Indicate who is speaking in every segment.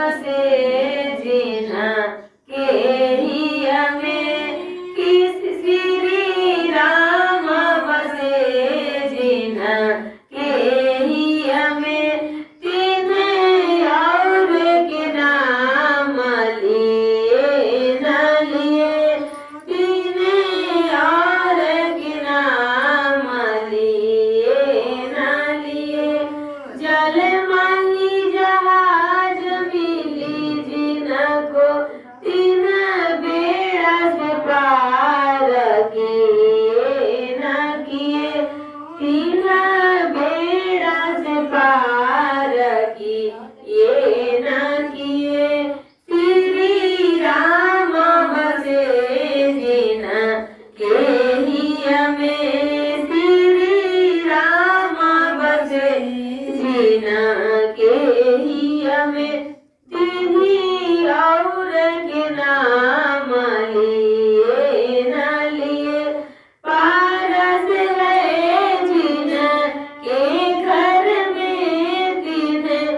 Speaker 1: बसे जिन्ह के ही हमें किस श्री राम बसे जिन्ह के ही हमें तिन्हें और के नाम लिए न लिए तिन्हें और के नाम लिए न लिए जल मांगी जहाज मिली जिनको तीन बेड़ा से पार किए न किए तीन बेड़ा से पार किए न किए श्री राम बसे जिन्ह के ही हमें श्री राम बसे जिन्ह के ही हमें तिन्हीं और के नाम लिए न लिए पारस है जिन्ह के घर में तिन्हें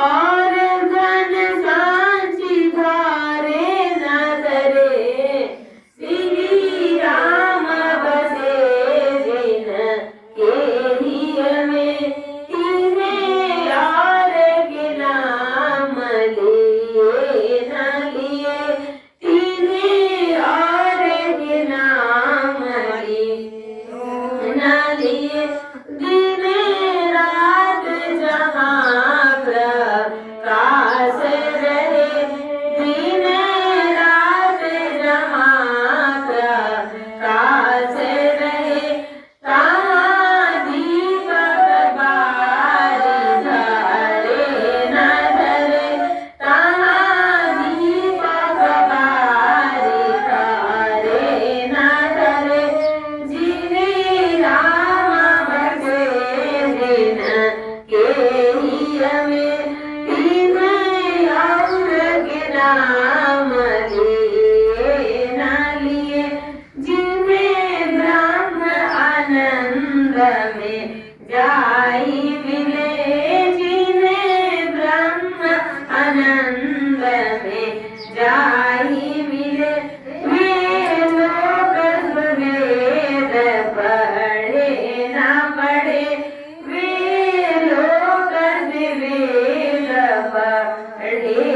Speaker 1: और धन सांची धारे न धरे श्री राम बसे जिन्ह के ही हमें तिन्हें और के नाम लिए न लिए तिन्हें और के नाम लिए न लिए दिन रात जहाँ प्रकाश रहे दिन रात जहाँ प्रकाश रहे तहाँ दीपक बारी धरे न धरे तहाँ दीपक बारी धरे न धरे जिन्हें राम बसे जिन्ह के ही हमें तिन्हें और के नाम लिए न लिए जिन्हें ब्रह्म आनंद में जाई मिले जिन्हें ब्रह्म आनंद में जाई मिले वे लोग वेद पढ़े न पढ़े वे लोग वेद पढ़े